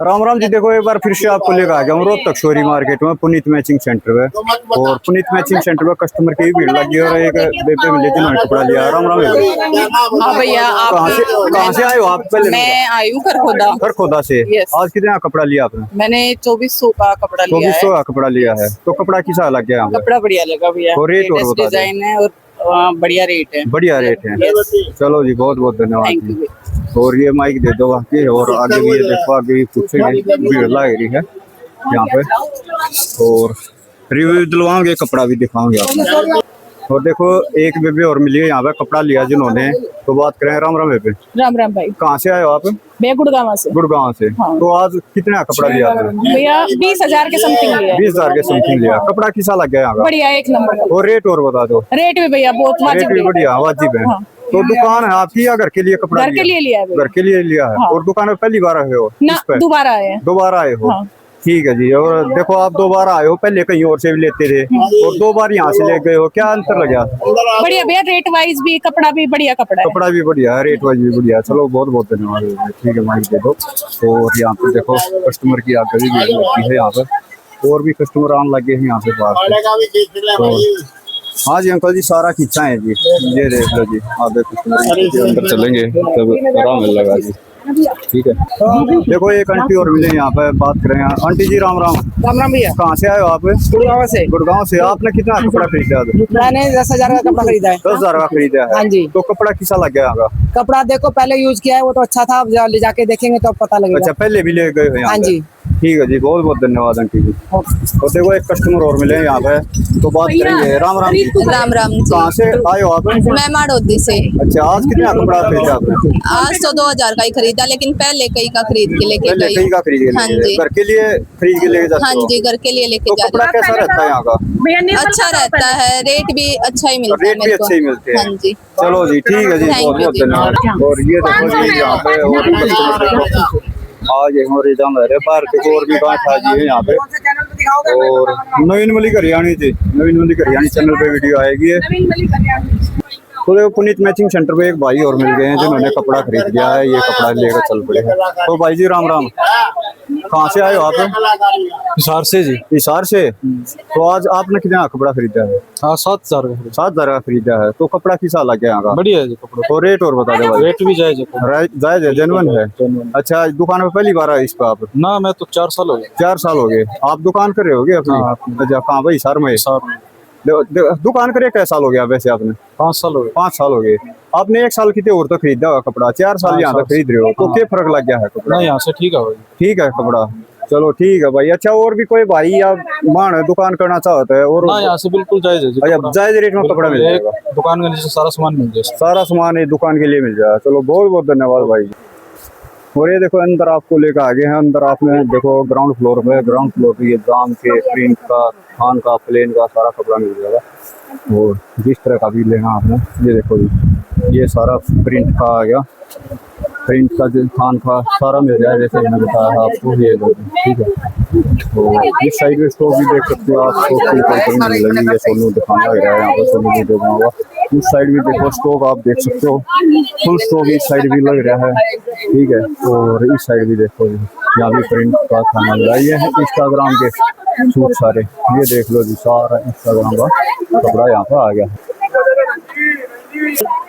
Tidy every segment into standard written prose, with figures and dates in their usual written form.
राम राम जी। देखो एक बार फिर से आपको लेकर आ गया हूँ रोहतक शोरी मार्केट में पुनीत मैचिंग सेंटर में। और पुनीत मैचिंग सेंटर में कस्टमर की भीड़ लगी और एक बेबे मिले जिन्होंने कपड़ा लिया। राम राम हाँ भैया, आप कहाँ से आए हो आप? पहले मैं आई हूँ खरखोदा। खरखोदा से। आज कितना कपड़ा लिया आपने? मैंने 2400 का कपड़ा लिया है। 2400 का कपड़ा लिया है। तो कपड़ा किसा लग गया? कपड़ा बढ़िया लगा भैया, और रेट और बता डिजाइन है और बढ़िया रेट है। बढ़िया रेट है। चलो जी, बहुत बहुत धन्यवाद। और ये माइक दे दो बाकी। और आगे भी ये देखो, आगे भी पूछेंगे, भीड़ लग रही है यहाँ पे। और रिव्यू दिलवाओगे, कपड़ा भी दिखाओगे आपको। और देखो एक बेबे और मिली है यहाँ पे, कपड़ा लिया जिन्होंने। तो बात करें। राम राम बेबे। राम राम भाई। कहाँ से आए हो आप? मैं गुड़गांव से। गुड़गांव से। हाँ। तो आज कितना कपड़ा लिया आपने? भैया 20,000 के समथिंग लिया। 20,000 के समथिंग लिया। कपड़ा किसा लग गया यहाँ का? बढ़िया, एक नंबर। और रेट और बता दो। रेट भी भैया बहुत रेट वाजिब भी है। बढ़िया वाजिब है। तो दुकान है आपकी या घर के लिए कपड़ा? घर के लिए लिया है। घर के लिए लिया है। और दुकान में पहली बार आए हो? ना, दोबारा आए हैं। दोबारा आए हो? ठीक है जी। और देखो आप दोबारा आए हो, पहले कहीं और से भी लेते थे और 2 बार यहाँ से ले गए हो, क्या अंतर लगा? बढ़िया भैया, रेट वाइज भी कपड़ा भी बढ़िया कपड़ा है। कपड़ा भी बढ़िया है, रेट वाइज भी बढ़िया है। चलो बहुत बहुत धन्यवाद। ठीक है, माइक दे दो। और यहाँ पे देखो कस्टमर की आगे भी भीड़ लगती है यहाँ पे। और भी कस्टमर आने लगे हैं यहाँ पे पास। हाँ जी अंकल जी, सारा खींचा है जी। ये देख लो जी, आगे कस्टमर अंदर चलेंगे तब आराम लगा जी। ठीक है। देखो एक आंटी और मिले यहाँ पे, बात करें। आंटी जी राम राम। राम राम भैया। कहाँ से आए हो आप? गुड़गांव से। गुड़गांव से। आपने कितना कपड़ा खरीदा? मैंने 10,000 का कपड़ा खरीदा है। 10,000 का खरीदा है। हाँ जी। तो कपड़ा किसा लग गया यहाँ? कपड़ा देखो पहले यूज किया है, वो तो अच्छा था, अब ले जाके देखेंगे तो पता लगेगा। अच्छा, पहले भी ले गए हैं? हाँ जी। ठीक है जी, बहुत बहुत धन्यवाद आंटी जी। और देखो एक कस्टमर और मिले यहाँ पे, तो बात करेंगे। राम राम। राम राम। कहाँ से आए हो आप? मैं माड़ोदी से। अच्छा, आज कितना कपड़ा खरीदा आपने? आज तो 2,000 का ही खरीदा, लेकिन पहले कई का खरीद के लेके पहले गई। कहीं का खरीद के हाँ लेके जी। घर के लिए खरीद के लेके जाते हाँ हो? जी, घर के लिए लेके तो जाते कपड़ा कैसा रहता है यहाँ का? अच्छा रहता है, रेट भी अच्छा ही मिलता है रेट भी मेरे को। अच्छे ही मिलते हैं। हाँ जी। चलो जी, ठीक है जी, Thank बहुत you बहुत जी। धन्यवाद। और ये देखो जी यहाँ पे और भी कस्टमर देखो आज हमारे जाम है पार्क के। और भी बात आज है यहाँ पे। और नवीन मलिक हरियाणी जी, नवीन मलिक हरियाणी चैनल पे वीडियो आएगी। तो देखो पुनीत मैचिंग सेंटर पे एक भाई और मिल गए हैं जिन्होंने कपड़ा खरीद लिया है। ये कपड़ा लेकर चल पड़े हैं। तो भाई जी राम राम। कहाँ से आए हो आप? हिसार से जी। हिसार से। तो आज आपने कितना कपड़ा खरीदा है? हाँ 7,000 का। 7,000 का खरीदा है। तो कपड़ा किसा लग गया यहाँ का? बढ़िया है जी कपड़ा। तो रेट और बता दो भाई। रेट भी जायज है। जायज है, जेन्युइन है। अच्छा, दुकान में पहली बार आए इस पे आप? ना, मैं तो 4 साल हो गए। 4 साल हो गए। आप दुकान कर रहे होगे अपनी? अच्छा, कहाँ भाई? हिसार में। दुकान करे कैसा साल हो गया वैसे आपने? 5 साल हो गए। 5 साल हो गए। आपने 1 साल कितने और तो खरीदा होगा कपड़ा, 4 साल यहाँ तक खरीद रहे हो। तो क्या फर्क लग गया है कपड़ा? यहाँ से ठीक है भाई। ठीक है कपड़ा। चलो ठीक है भाई। अच्छा, और भी कोई भाई या मान दुकान करना चाहता है और? ना, यहाँ से बिल्कुल जायज है जी। अच्छा, जायज रेट में कपड़ा मिल जाएगा। दुकान के नीचे सारा सामान मिल जाएगा। सारा सामान ये दुकान के लिए मिल जाएगा। चलो बहुत बहुत धन्यवाद भाई। और ये देखो अंदर आपको लेकर आगे हैं। अंदर आपने देखो ग्राउंड फ्लोर पे ये जाम के, प्रिंट का, थान का, प्लेन का सारा कपड़ा मिल जाएगा। और जिस तरह का भी लेना आपने, ये देखो ये सारा प्रिंट का आ गया। प्रिंट का, थान का सारा मिल जाए जैसे मैंने बताया आपको। ये ठीक है। तो इस साइड में स्टॉक भी देख सकते हो आप। स्टॉक के ऊपर कहीं नहीं लगी है, सोनू दिखाना लग रहा है यहाँ पर, सोनू भी देखना होगा। उस साइड भी देखो स्टॉक आप देख सकते हो, फुल स्टॉक इस साइड भी लग रहा है। ठीक है। और इस साइड भी देखो, यहाँ भी प्रिंट का थाना लग रहा है। ये है इंस्टाग्राम के सूट सारे। ये देख लो जी, सारा इंस्टाग्राम का कपड़ा यहाँ पर आ गया।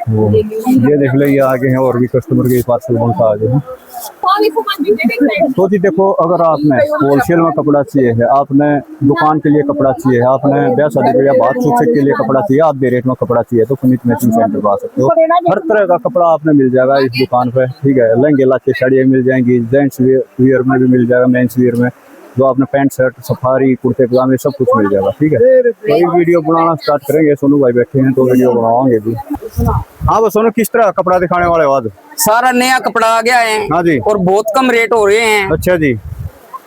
ये देख लो, ये आगे हैं और भी कस्टमर के पार्सल बनता आगे हैं। तो जी देखो, अगर आपने होलसेल में कपड़ा चाहिए है, आपने दुकान के लिए कपड़ा चाहिए है, आपने ब्याह शादी के लिए बात सूचक के लिए कपड़ा चाहिए, आधे रेट में कपड़ा चाहिए, तो पुनीत मैचिंग सेंटर पर आ सकते हो। हर तरह का कपड़ा आपने मिल जाएगा इस दुकान पे। ठीक है। लहंगे लाचे साड़ियाँ मिल जाएंगी, जेंट्स वियर में भी मिल जाएगा, मेंस वियर में, जो आपने पैंट शर्ट, सफारी, कुर्ते पजामे सब कुछ मिल जाएगा। ठीक है। तो ये वीडियो बनाना स्टार्ट करेंगे। सोनू भाई बैठे हैं तो वीडियो बनावाएंगे जी। हाँ बस सोनू, किस तरह कपड़ा दिखाने वाले बाद? सारा नया कपड़ा आ गया है। हाँ जी। और बहुत कम रेट हो रहे हैं। अच्छा जी।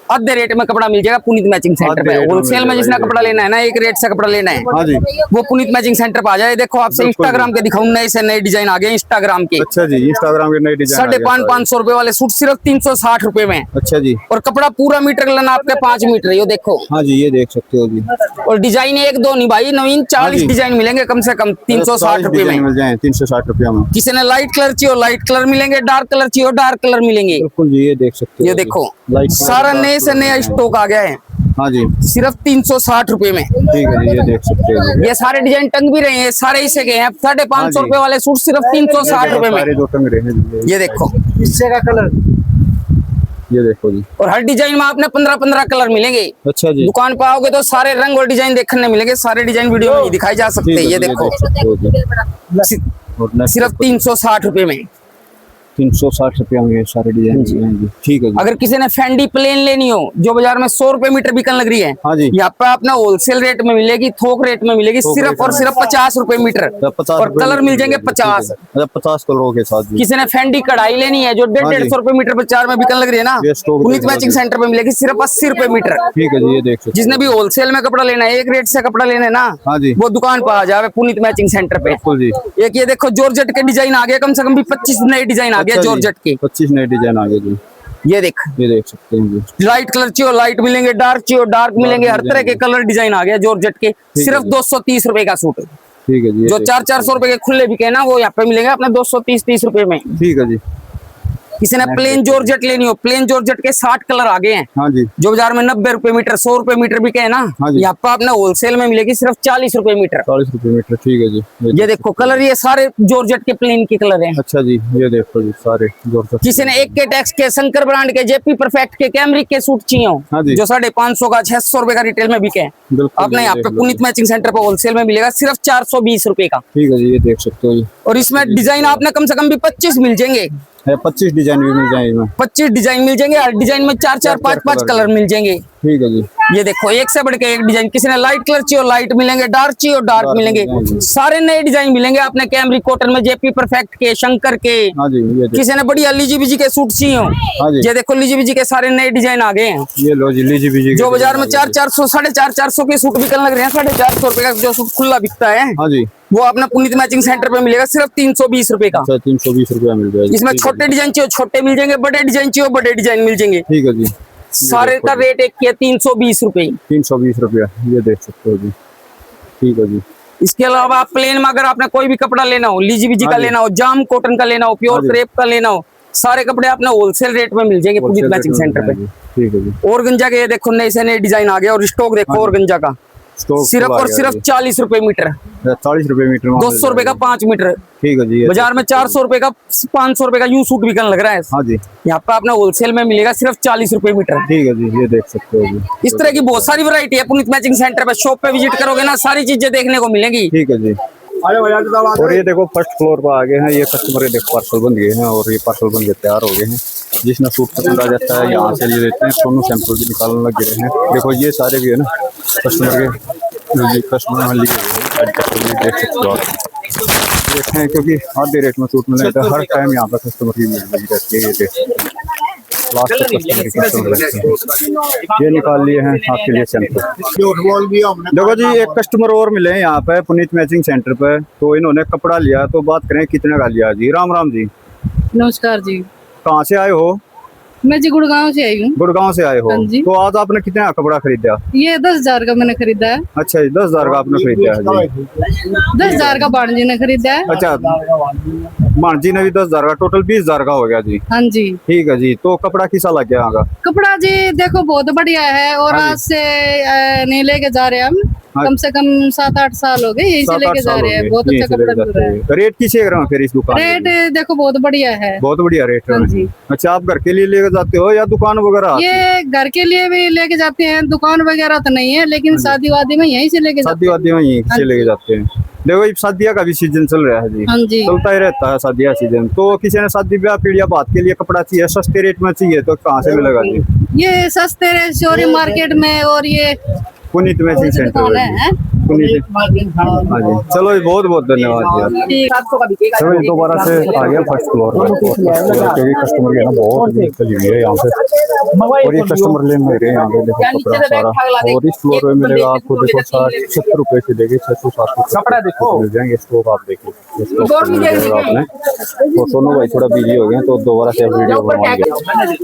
आधे रेट में कपड़ा मिल जाएगा पुनीत मैचिंग सेंटर आधे पे। रेट में होलसेल में मिल जिसने जाएगा, कपड़ा लेना है ना, एक रेट से कपड़ा लेना है, हाँ जी। वो पुनीत मैचिंग सेंटर पे आ जाए। देखो आपसे बिल्कुल इंस्टाग्राम के दिखाऊं, नए से नए डिजाइन आ गए इंस्टाग्राम के। अच्छा जी, इंस्टाग्राम के नए डिजाइन 550 रुपए वाले सूट सिर्फ 360 रुपए में। अच्छा जी, और कपड़ा पूरा मीटर लेना आपके 5 मीटर, ये देखो। हाँ जी, ये देख सकते हो जी। और डिजाइन एक दो नहीं भाई, नवीन 40 जी। डिजाइन मिलेंगे कम से कम 360 रुपए डिजाइन में। मिल जाए 360 रुपया में। किसी ने लाइट कलर चाहिए लाइट कलर मिलेंगे, डार्क कलर चाहिए डार्क कलर मिलेंगे। बिल्कुल जी, ये देख सकते हो ये जी। देखो लाइट कलर, सारा डार्क नए से कलर। नया स्टॉक आ गया है, हाँ जी, सिर्फ 360 रुपए में। ठीक है जी, ये देख सकते हो जी। ये सारे डिजाइन टंग भी रहे हैं, सारे इसे गए हैं। 550 हाँ जी। रुपए वाले सूट सिर्फ 360 रुपए में। सारे जो टंग रहे हैं जी, ये देखो, इससे का कलर ये देखो जी। और हर डिजाइन में आपने 15-15 कलर मिलेंगे। अच्छा जी, दुकान पे आओगे तो सारे रंग और डिजाइन देखने मिलेंगे। सारे डिजाइन वीडियो में नहीं दिखाई जा सकते। ठीक है ये जी, देखो देख सकते हो जी। और next सिर्फ 360 रुपए में। 360 रुपया में ये सारे डिजाइन हैं जी। ठीक है जी, अगर किसी ने फेंडी प्लेन लेनी हो जो बाजार में 100 रुपए मीटर बिकन लग रही है, हाँ जी। यहाँ पे आपने होलसेल रेट में मिलेगी, थोक रेट में मिलेगी, थोक सिर्फ रेट और में। सिर्फ 50 रुपए मीटर। 50 और कलर मिल जाएंगे 50। अच्छा, 50 कलरों के साथ जी। किसी ने फेंडी कढ़ाई लेनी है जो हाँ जी। 150 रुपए मीटर बाजार में बिकन लग रही है ना, ये स्टॉक पुनीत देख लो मैचिंग जी। सेंटर पे मिलेगी सिर्फ 80 रुपए मीटर। ठीक है जी, ये देख सकते जिसने भी होलसेल में कपड़ा लेना है, एक रेट से कपड़ा लेना है ना, हाँ जी। वो दुकान पर आ जाए पुनीत मैचिंग सेंटर पे। बिल्कुल जी। एक ये देखो जॉर्जेट के डिजाइन आ गए, कम से कम भी 25 नए डिजाइन आ गए अच्छा जी, जॉर्जेट के। 25 नए डिजाइन आ गए जी, ये देख, ये देख सकते हैं जी। लाइट कलर चाहिए लाइट मिलेंगे, डार्क चाहिए डार्क मिलेंगे, हर तरह के कलर डिजाइन आ गया जॉर्जेट के। सिर्फ जी। 230 रुपए का सूट। ठीक है जी, ये जो देख 400-400 रुपए के खुले बिके ना, वो यहाँ पे मिलेंगे अपने 230-30 रुपए में। ठीक है जी। किसी ने प्लेन जॉर्जेट लेनी हो, प्लेन जॉर्जेट के 60 कलर आ गए हैं हाँ जी, जो बाजार में 90 रुपए मीटर 100 रुपए मीटर बिके है ना, हाँ जी। यहाँ पे आपने होलसेल में मिलेगी सिर्फ 40 रुपए मीटर। 40 रुपये मीटर। ठीक है जी, ये देखो कलर, ये सारे जॉर्जेट के प्लेन के कलर हैं। अच्छा जी, ये देखो जी सारे जॉर्जेट। किसी ने एक के टैक्स के शंकर ब्रांड के जेपी परफेक्ट के कैमरिक के सूट चाहिए हाँ हो जी। जो 550 का 600 रुपए का रिटेल में बिके हैं, बिल्कुल आपने जी, यहाँ देख पे लो पुनीत जी। मैचिंग सेंटर पे होलसेल में मिलेगा सिर्फ 420 रुपए का। ठीक है जी, ये देख सकते हो जी। और इसमें डिजाइन आपने कम से कम भी 25 मिल जाएंगे, 25 डिजाइन भी मिल जाएंगे इसमें। 25 डिजाइन मिल जाएंगे, हर डिजाइन में 4-4 5-5 कलर मिल जाएंगे। ठीक है जी, ये देखो एक से बढ़ के एक डिजाइन। किसी ने लाइट कलर चाहिए लाइट मिलेंगे, डार्क चाहिए डार्क डार्क मिलेंगे, मिलेंगे। सारे नए डिजाइन मिलेंगे आपने कैमरिक कॉटन में, जेपी परफेक्ट के, शंकर के। हाँ जी, ये किसी ने बढ़िया लीजी बीजी के सूट चाहिए हो, हाँ जी। ये देखो लीजी बीजी के सारे नए डिजाइन आ गए हैं ये लो जी, लीजी बीजी जो बाजार में 400-400 450 के सूट बिकने लग रहे हैं। 450 रुपए का जो सूट खुला बिकता है हाँ जी। वो अपना पुनीत मैचिंग सेंटर पे मिलेगा सिर्फ 320 रुपए का। अच्छा, 320 रुपया मिल जाएगा। इसमें छोटे डिजाइन चाहिए छोटे मिल जाएंगे, बड़े डिजाइन चाहिए बड़े डिजाइन मिल जाएंगे। ठीक है जी, सारे का रेट एक है 320 रुपए। 320 रुपया, ये देख सकते हो जी। ठीक है जी, इसके अलावा आप प्लेन में अगर आपने कोई भी कपड़ा लेना हो, लीजी बीजी हाँ का जी। लेना हो, जाम कॉटन का लेना हो, हाँ प्योर जी। क्रेप का लेना हो, सारे कपड़े आपने होलसेल रेट में मिल जाएंगे पुनीत मैचिंग सेंटर पे। ठीक है जी, ऑर्गेंजा के ये देखो नए से नए डिजाइन आ गए और स्टॉक देखो ऑर्गेंजा का स्टॉक सिर्फ और सिर्फ 40 रुपए मीटर, 40 रुपए मीटर में 200 रुपए का 5 मीटर। ठीक है जी, ये बाजार में 400 रुपए का 500 रुपए का यूं सूट बिकने लग रहा है, हाँ जी। यहाँ पे आपने होलसेल में मिलेगा सिर्फ 40 रुपए मीटर। ठीक है जी, ये देख सकते हो जी। इस तरह की बहुत सारी वैरायटी है पुनीत मैचिंग सेंटर पे। शॉप पे विजिट करोगे ना सारी चीजें देखने को मिलेंगी। ठीक है जी। और ये देखो फर्स्ट फ्लोर पर आ गए हैं, ये कस्टमर के देखो पार्सल बन गए हैं और ये पार्सल बन के तैयार हो गए हैं। जिसमें सूट पसंद आ जाता है यहाँ से ले लेते हैं, दोनों सैंपल भी निकालने लग गए हैं। देखो ये सारे भी है ना कस्टमर के, कस्टमर लिए हुए हैं, देख सकते हो आप। देखते हैं क्योंकि आधे रेट में सूट मिल जाता है, हर टाइम यहाँ पर कस्टमर की भीड़ लगी रहती है। ये देखो लास्ट तक कस्टमर रहते हैं। ये निकाल लिए हैं आपके लिए सैंपल। देखो जी एक कस्टमर और मिले हैं यहाँ पे पुनीत मैचिंग सेंटर पे, तो इन्होंने कपड़ा लिया, तो बात करें कितने का लिया जी। राम राम जी, नमस्कार जी, कहाँ से आए हो? मैं जी गुड़गांव से आई हूँ। गुड़गांव से आए हो, हाँ जी। तो आज आपने कितने का कपड़ा खरीदा? ये 10,000 का मैंने खरीदा है। अच्छा जी, 10,000 का आपने खरीदा है जी। 10,000 का बाण जी ने खरीदा है। अच्छा, मान जी ने भी 10,000 का, टोटल 20,000 का हो गया जी। हाँ जी। ठीक है जी, तो कपड़ा किसा लग गया यहाँ का? कपड़ा जी देखो बहुत बढ़िया है और हाँ जी। आज से नहीं लेके जा रहे हैं हम, हाँ। कम से कम 7-8 साल हो गए यहीं से 7-8 लेके जा साल रहे हो हैं। गए, बहुत यहीं अच्छा से कपड़ा लेके मिल रहा है। जाते हैं। रेट किसे कर रहा हूँ फिर इस दुकान रेट में? देखो बहुत बढ़िया है। बहुत बढ़िया रेट है। हाँ जी। अच्छा, आप घर के लिए लेकर जाते हो या दुकान वगैरह? ये घर के लिए भी लेके जाते हैं, दुकान वगैरह तो नहीं है, लेकिन शादी वादी में यहीं से लेके जाते शादी वादी में यहीं से लेके जाते हैं। देखो ये शादिया का भी सीजन चल रहा है जी, हाँ जी। चलता ही रहता है शादिया सीजन। तो किसी ने शादी ब्याह पीड़िया बात के लिए कपड़ा चाहिए, सस्ते रेट में चाहिए, तो कहाँ से मिलेगा जी? ये सस्ते शोरूम मार्केट में और ये पुनीत मैचिंग सेंटर दुकान है है। जी। आपको नीचे। हाँ जी, चलो जी, बहुत बहुत धन्यवाद जी। चलो जी, दोबारा से आ गया फर्स्ट फ्लोर पर, क्योंकि कस्टमर के ना बहुत भीड़ चली हुई है यहाँ पे, और ये कस्टमर ले नहीं रहे यहाँ पे। देखो कपड़ा सारा, और इस फ्लोर पे मिलेगा आपको देखो 60-70 रुपए से देखे 600-700 कपड़ा मिल जाएंगे। स्टॉक आप देखिए, आपने तो सोनू भाई थोड़ा बिजी हो गए तो दोबारा से वीडियो बनवाएंगे।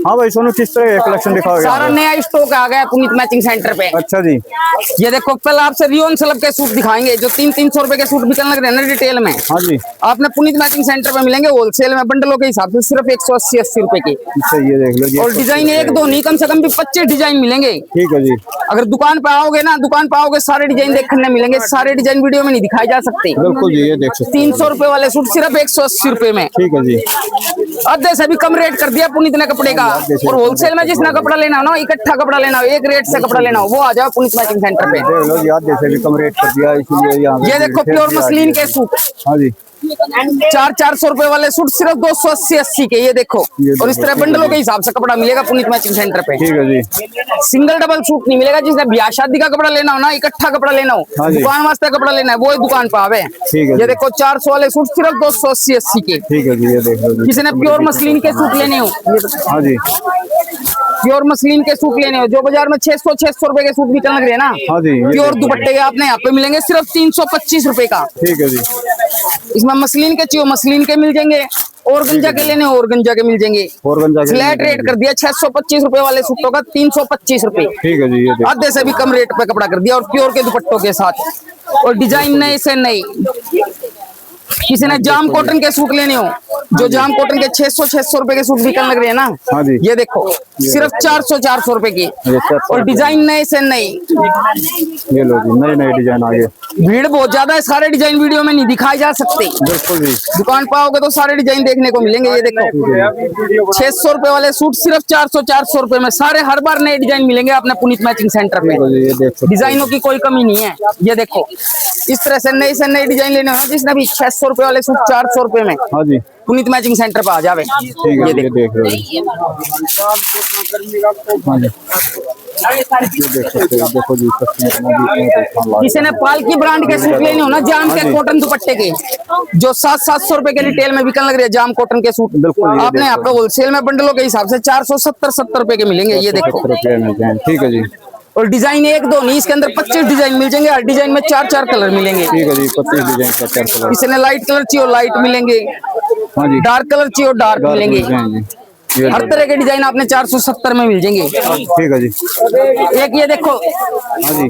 हाँ भाई सोनू, किस तरह का कलेक्शन दिखाओगे? सारा नया स्टॉक आ गया पुनीत मैचिंग सेंटर पे। अच्छा जी, ये देखो पहले आपसे रियोन सलब के सूट दिखाएंगे जो 300-300 रुपए के सूट बिकने लग रहे हैं ना रिटेल में। हाँ जी, आपने पुनीत मैचिंग सेंटर पे मिलेंगे होलसेल में बंडलों के हिसाब से सिर्फ 180-80 रुपए की। अच्छा ये देख लो जी, और डिजाइन एक दो नहीं, कम से कम भी 25 डिजाइन मिलेंगे। ठीक है जी, अगर दुकान पे आओगे ना, दुकान पे आओगे सारे डिजाइन देखने मिलेंगे। सारे डिजाइन वीडियो में नहीं दिखाए जा सकते। बिल्कुल जी, ये देख सकते 300 रुपए वाले सूट सिर्फ 180 रुपए में। ठीक है जी, आधे से भी कम रेट कर दिया पुनीत ने कपड़े का। और होलसेल में जिसना कपड़ा लेना हो ना, इकट्ठा कपड़ा लेना हो, एक रेट से कपड़ा लेना हो, वो आ जाओ पुनीत मैचिंग सेंटर पे। देख लो जी, आज जैसे भी कम रेट कर दिया इसीलिए यहाँ ये देखो प्योर मसलिन के सूट, हाँ जी, 400-400 रुपए वाले सूट सिर्फ 280-80 के। ये देखो, और इस तरह बंडलों के हिसाब से कपड़ा मिलेगा पुनीत मैचिंग सेंटर पे। ठीक है जी, सिंगल डबल सूट नहीं मिलेगा। जिसने ब्याह शादी का कपड़ा लेना हो ना, इकट्ठा कपड़ा लेना हो, हाँ जी। दुकान वास्ते कपड़ा लेना है, वो ही दुकान पे आवे। ठीक है ये जी। देखो 400 वाले सूट सिर्फ 280-80 के। ठीक है जी, ये देख लो जी, किसी ने प्योर मसलिन के सूट लेने हो, हाँ जी, प्योर मसलिन के सूट लेने हो, जो बाजार में 600-600 रुपए के सूट बिकने लग रहे हैं ना, हाँ जी, ये प्योर दुपट्टे के आपने यहाँ पे मिलेंगे सिर्फ 325 रुपए का। ठीक है जी, इसमें मसलिन के चाहिए मसलिन के मिल जाएंगे, और गंजा के लेने और गंजा के मिल जाएंगे। और गंजा के फ्लैट रेट कर दिया 625 रुपए वाले सूटों का 325 रुपए। ठीक है जी, ये देख आधे से भी कम रेट पे कपड़ा कर दिया, और प्योर के दुपट्टों के साथ, और डिजाइन नए से नई। किसी ने जाम कॉटन के सूट लेने हो, जो जाम कॉटन के 600-600 रुपए के सूट बिकने लग रहे हैं ना, हाँ जी, ये देखो सिर्फ 400-400 रुपए की, ये 400 और डिजाइन नए से नई। ये लो जी, नए नए डिजाइन आ गए। भीड़ बहुत ज्यादा है, सारे डिजाइन वीडियो में नहीं दिखाए जा सकते। बिल्कुल जी, दुकान पर आओगे तो सारे डिजाइन देखने को मिलेंगे। ये देखो 600 रुपए वाले सूट सिर्फ 400-400 रुपए में, सारे हर बार नए डिजाइन मिलेंगे अपने पुनीत मैचिंग सेंटर पे। ये देख सकते डिजाइनों की कोई कमी नहीं है। ये देखो इस तरह से नए डिजाइन लेने हो, जिसने भी 600 रुपए वाले सूट 400 रुपए में हाँ जी, पुनीत मैचिंग सेंटर पे आ जावे। ठीक है, ये देख लो जी, हाँ जी, ये देख सकते हो, देखो जी, किसी ने पालकी ब्रांड के सूट लेने हो ना, जाम के कॉटन दुपट्टे के, जो 700-700 रुपए के रिटेल में बिकने लग रहे हैं जाम कॉटन के सूट, बिल्कुल, ये आपने यहाँ पे होलसेल में बंडलों के हिसाब से 470-70 रुपए के मिलेंगे। ये देखो, ठीक है जी, और डिजाइन एक दो नहीं, इसके अंदर 25 डिजाइन मिल जाएंगे। हर डिजाइन में 4-4 कलर मिलेंगे। ठीक है जी, 25 डिजाइन का 4 कलर। किसी ने लाइट कलर चाहिए लाइट मिलेंगे, हाँ जी, डार्क कलर चाहिए डार्क मिलेंगे। ये हर तरह के डिजाइन आपने 470 में मिल जाएंगे। ठीक है जी, एक ये देखो, हाँ जी,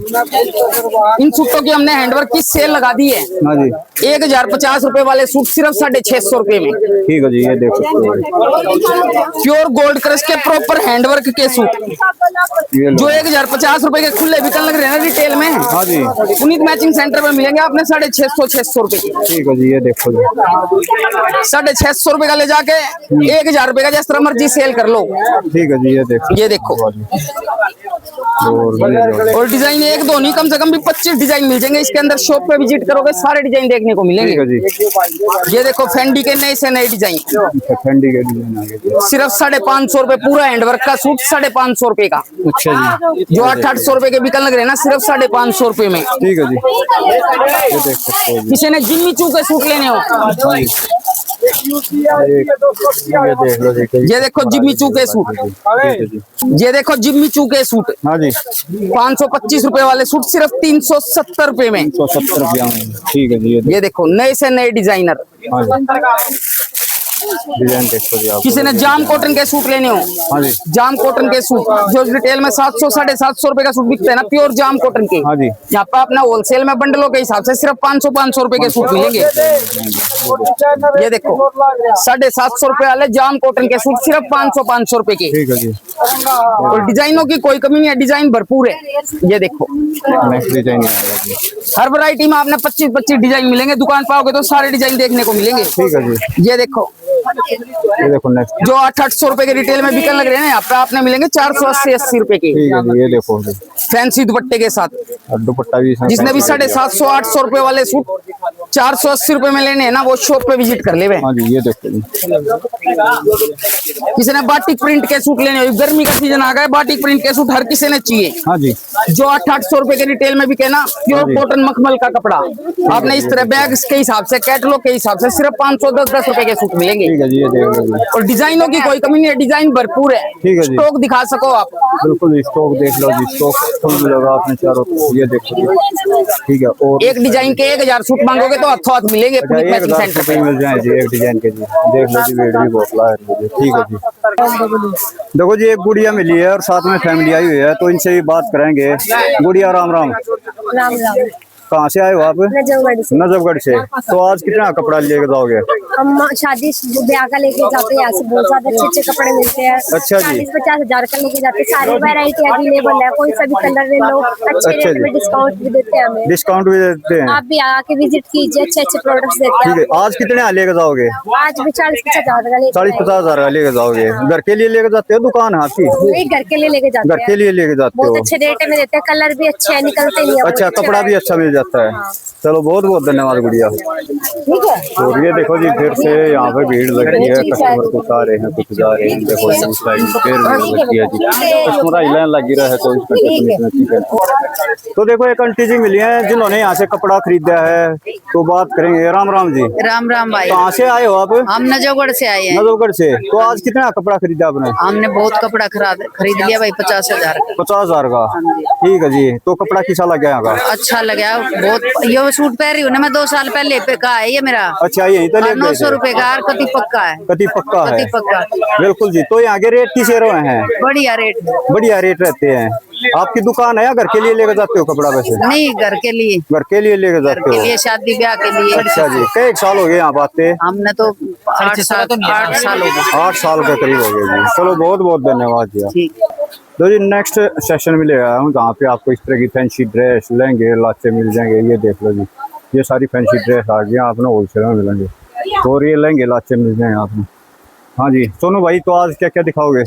इन सूटों की हमने हैंडवर्क की सेल लगा दी है। हाँ जी, 1050 रुपए वाले सूट सिर्फ 650 रुपए में। ठीक है जी, ये देख सकते हो, प्योर गोल्ड क्रश के प्रॉपर हैंडवर्क के सूट, ये लो। जो 1050 रुपए के खुले बिकने लग रहे हैं ना रिटेल में, हाँ जी, पुनीत मैचिंग सेंटर में मिलेंगे आपने 650-600 रुपए की। ठीक है जी, ये देखो जी, 650 रुपए का ले जाके 1000 रुपए का जिस तरह मर्जी सेल कर लो। ठीक है जी, ये देखो, और डिजाइन एक दो नहीं, कम से कम भी 25 डिजाइन मिल जाएंगे। इसके अंदर शॉप पे विजिट करोगे सारे डिजाइन देखने को मिलेंगे। ठीक है जी, ये देखो फेंडी के नए से नए डिजाइन, ठंडी के डिजाइन आ गए। सिर्फ 550 रुपए पूरा हैंडवर्क का सूट 550 रुपए का। अच्छा जी, जो 800 रुपए के बिकने लग रहे हैं ना, सिर्फ 550 रुपए में। ठीक है जी, ये देख सकते हो जी, किसी ने जिम्मी चू के सूट लेने हो, ये देख लो जी, ये देखो जिम्मी चू के सूट, ठीक है जी, ये देखो जिम्मी चू के सूट, हाँ जी, 525 रुपए वाले सूट सिर्फ 370 रुपए में। 170 रुपया में। ठीक है जी, ये देखो नए से नए डिजाइनर। हाँ जी, डिजाइन देखो जी आप। किसी ने जाम कॉटन के सूट लेने हो, हाँ जी, जाम कॉटन के सूट जो रिटेल में 700-750 रुपए का सूट बिकते हैं ना, प्योर जाम कॉटन के, हाँ जी, यहाँ पे अपना होलसेल में बंडलों के हिसाब से सिर्फ 500-500 रुपए के सूट मिलेंगे। ये देखो 750 रुपए वाले जाम कॉटन के सूट सिर्फ 500-500 रुपए के। ठीक है जी, और डिजाइनों की कोई कमी नहीं है, डिजाइन भरपूर है। ये देखो नेक्स्ट डिजाइन आएगा जी, हर वैरायटी में आपने 25-25 डिजाइन मिलेंगे। दुकान पाओगे तो सारे डिजाइन देखने को मिलेंगे। ठीक है जी, ये देखो, ये देखो नेक्स्ट, जो 800 रुपए के रिटेल में बिकने लग रहे हैं, यहाँ पे आपने मिलेंगे 480-80 रुपए के ठीक है जी, ये देखो जी, फैंसी दुपट्टे के साथ। और दुपट्टा भी इसमें जिसने भी 750-800 रुपए वाले सूट 480 रुपए में लेने हैं ना, वो शॉप पे विजिट कर ले वे। हाँ जी, ये देखो जी। किसी ने बाटिक प्रिंट के सूट लेने हो, गर्मी का सीजन आ गया, बाटिक प्रिंट के सूट हर किसी ने चाहिए। हाँ जी, जो 800 रुपए के रिटेल में बिके ना, प्योर कॉटन मखमल का कपड़ा, आपने इस तरह बैग के हिसाब से, कैटलॉग के हिसाब से सिर्फ 510 रुपए के सूट मिलेंगे। ठीक है जी, ये देख लो जी। और डिजाइनों की कोई कमी नहीं है, डिजाइन भरपूर है। ठीक है जी। स्टॉक दिखा सको आप। बिल्कुल, स्टॉक देख लो जी, स्टॉक फुल मिलेगा आपने चारों तरफ। ये देखो जी, ठीक है। और एक डिजाइन के 1000 सूट मांगोगे तो हाथों हाथ मिलेंगे अच्छा, पुनीत मैचिंग 1000 सेंटर रुपए पे। मिल जाए जी एक डिजाइन के जी। देख लो जी, वेट भी बहुत लाया है मुझे। ठीक है जी। देखो जी, एक गुड़िया मिली है और साथ में फैमिली आई हुई है, तो इनसे भी बात करेंगे। गुड़िया राम राम, राम राम। कहाँ से आए हो आप? नजफगढ़ से। नजफगढ़ से। तो आज कितना कपड़ा लेके जाओगे? हम शादी ब्याह का लेके जाते हैं, यहाँ से बहुत ज्यादा अच्छे अच्छे कपड़े मिलते हैं। अच्छा जी। 40-50 हजार का लेके जाते हैं, सारी वैरायटी अवेलेबल है, कोई सा भी कलर ले लो, अच्छे अच्छा रेट जी। में डिस्काउंट भी देते हैं हमें। डिस्काउंट भी देते हैं? आप भी आके विजिट कीजिए, अच्छे अच्छे प्रोडक्ट्स देते ठीक हैं। है। आज कितने लेके जाओगे? आज भी 40-50 हजार का लेके 40-50 हजार का लेके जाओगे? घर के लिए लेके जाते हो, दुकान है आपकी? नहीं, घर के लिए लेके घर जाते के हैं। लिए लेके जाते बहुत हो? अच्छे रेट में देते हैं, कलर भी अच्छे हैं, निकलते नहीं है। अच्छा, कपड़ा भी अच्छा मिल जाता है। चलो, बहुत बहुत धन्यवाद गुड़िया। ठीक है। और ये देखो जी, फिर से यहाँ पे भीड़ लगी है, कस्टमर कुछ आ रहे हैं कुछ जा रहे हैं। देखो इस साइड फिर भीड़ लगी है जी, कस्टमर लाइन लगी रहा है। तो इसमें ठीक है। तो देखो एक आंटी जी मिली है जिन्होंने यहाँ से कपड़ा खरीदा है, तो बात करेंगे। राम राम जी। राम राम भाई। कहाँ से आए हो आप? हम नजफगढ़ से आए हैं। नजफगढ़ से। तो आज कितना कपड़ा खरीदा आपने? हमने बहुत कपड़ा खरीद लिया भाई, 50,000 का। 50,000 का? ठीक है जी। तो कपड़ा कैसा लगा यहाँ का? अच्छा लगा बहुत। ये सूट पहन रही हूँ ना मैं, 2 साल पहले का है ये मेरा। अच्छा, यही तो ले 900 रुपए का, और कति पक्का है। कति पक्का है? कति पक्का। बिल्कुल जी। तो यहाँ के रेट किसे रहे हैं? बढ़िया रेट। बढ़िया रेट रहते हैं। आपकी दुकान है या घर के लिए लेकर जाते हो कपड़ा? वैसे नहीं, घर के लिए। घर के लिए लेकर घर जाते के हो? लिए, शादी ब्याह के लिए। अच्छा जी। कई साल हो गए यहाँ बाते? हमने तो 8 साल हो गए। 8 साल के करीब हो गए जी। चलो, बहुत बहुत धन्यवाद जी। ठीक। तो जी नेक्स्ट सेशन में ले आया हूँ जहाँ पे आपको इस तरह की फैंसी ड्रेस लहंगे लाचे मिल जाएंगे। ये देख लो जी, ये सारी फैंसी ड्रेस आ गई आपने होलसेल में मिलेंगे, और ये लहंगे लाचे मिल जाएंगे आपने। हाँ जी सोनू भाई, तो आज क्या क्या दिखाओगे?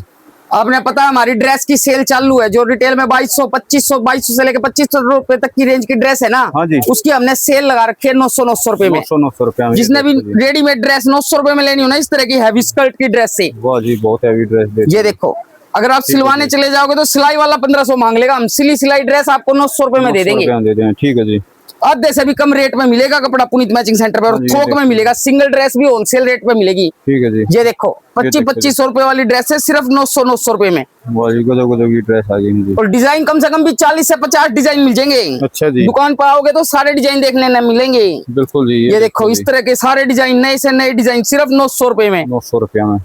आपने पता है हमारी ड्रेस की सेल चालू है, जो रिटेल में 2200, 2500, 2200 से लेकर 2500 रुपए तक की रेंज की ड्रेस है ना। हाँ जी। उसकी हमने सेल लगा रखी है 900 रुपए में। 900 रुपया में। जिसने भी रेडीमेड ड्रेस 900 रुपए में लेनी हो ना, इस तरह की हैवी स्कर्ट की ड्रेस से, वाह जी, बहुत हैवी ड्रेस दे। ये देखो, अगर आप सिलवाने चले जाओगे तो सिलाई वाला 1500 मांग लेगा, हम सिलाई ड्रेस आपको 900 रुपए में दे देंगे। ठीक है जी। आधे से भी कम रेट में मिलेगा कपड़ा पुनीत मैचिंग सेंटर पे, और थोक में मिलेगा। सिंगल ड्रेस भी होलसेल रेट पे मिलेगी। ठीक है जी। ये देखो 2500 रुपए वाली ड्रेस है सिर्फ 900 रुपए में। वाह जी, गजब गजब की ड्रेस आ गई मुझे। और डिजाइन कम से कम भी 40 से 50 डिजाइन मिल जाएंगे। अच्छा जी। दुकान पर आओगे तो सारे डिजाइन देखने न मिलेंगे। बिल्कुल जी। ये देखो इस तरह के सारे डिजाइन, नए से नए डिजाइन सिर्फ 900 रुपए में। 900 रुपया में।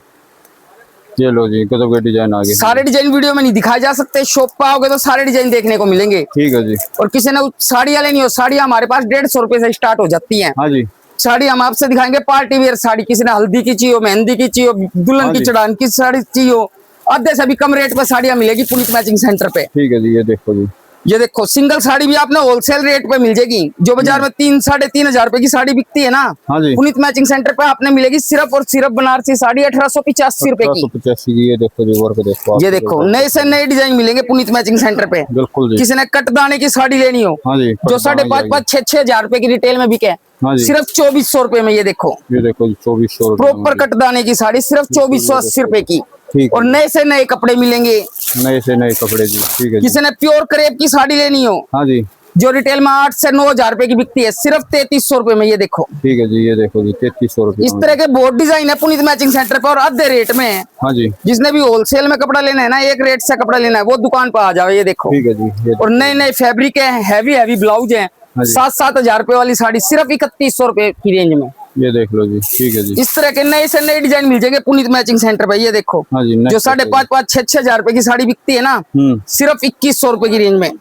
ये लो जी, गजब के डिजाइन आ गए। सारे डिजाइन वीडियो में नहीं दिखाए जा सकते, शॉप पे आओगे तो सारे डिजाइन देखने को मिलेंगे। ठीक है जी। और किसी ने साड़ियाँ लेनी हो, साड़ियाँ हमारे पास 150 रुपए से स्टार्ट हो जाती हैं। हाँ जी। साड़ी हम आपसे दिखाएंगे पार्टी वेयर साड़ी, किसी ने हल्दी की चाहिए, मेहंदी की चाहिए, दुल्हन हाँ की जी। चढ़ान की साड़ी चाहिए, आधे से भी कम रेट पे साड़ियाँ मिलेगी पुनीत मैचिंग सेंटर पे। ठीक है जी। ये देखो जी, ये देखो सिंगल साड़ी भी आपने होलसेल रेट पे मिल जाएगी। जो बाजार में 3-3.5 रुपए की साड़ी बिकती है ना, हाँ जी। पुनीत मैचिंग सेंटर पे आपने मिलेगी सिर्फ और सिर्फ बनारसी साड़ी 1885 रुपए की। 1885 की। ये देखो जी, वर्क देखो। ये देखो नए से नए डिजाइन मिलेंगे पुनीत मैचिंग सेंटर पे। बिल्कुल जी। किसी ने कटदाने की साड़ी लेनी हो, हाँ जी। जो 5,500 6,000 हजार रुपए की रिटेल में बिके, हाँ जी। सिर्फ 2400 रुपए में। ये देखो ये देखो जी, 2400 रुपये। प्रॉपर कटदाने की साड़ी सिर्फ 2480 रुपए की। ठीक है। और नए से नए कपड़े मिलेंगे। नए से नए कपड़े जी। ठीक है जी। किसी ने प्योर क्रेप की साड़ी लेनी हो, हाँ जी। जो रिटेल में 8 से 9 हजार रुपए की बिकती है, सिर्फ 3300 रुपए में। ये देखो ठीक है जी। ये देखो जी, 3300 रुपये। इस तरह के बहुत डिजाइन है पुनीत मैचिंग सेंटर पर, और आधे रेट में है। हाँ जी। जिसने भी होलसेल में कपड़ा लेना है ना, एक रेट से कपड़ा लेना है, वो दुकान पर आ जाओ। ये देखो। ठीक है जी। ये और नए नए फैब्रिक है, हैवी ब्लाउज है। हाँ जी। 7-7 हजार रुपए वाली साड़ी सिर्फ 3100 रुपए की रेंज में। ये देख लो जी। ठीक है जी। इस तरह के नए से नए डिजाइन मिल जाएंगे पुनीत मैचिंग सेंटर पे। ये देखो हाँ जी। जो 5,500 6,000 हजार रुपए की साड़ी बिकती है ना, सिर्फ 2100 रुपए की रेंज में,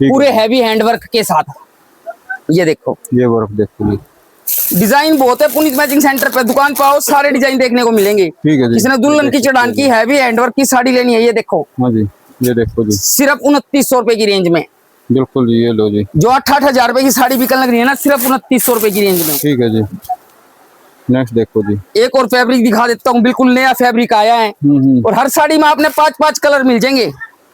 पूरे हैवी हैंडवर्क के साथ। ये देखो ये वर्क देखो जी। डिजाइन बहुत है पुनीत मैचिंग सेंटर पे, दुकान पे आओ सारे डिजाइन देखने को मिलेंगे। ठीक है जी। किसी ने दुल्हन की चढ़ान की हैवी हैंडवर्क की साड़ी लेनी है, ये देखो हाँ जी। ये देखो जी। सिर्फ 2900 रुपए की रेंज में। बिल्कुल जी। ये लो जी। जो 8-8 हजार रुपए की साड़ी बिकने लग रही है ना, सिर्फ 2900 रुपए की रेंज में। ठीक है जी। नेक्स्ट देखो जी। एक और फैब्रिक दिखा देता हूँ, बिल्कुल नया फैब्रिक आया है। और हर साड़ी में आपने 5-5 कलर मिल जाएंगे।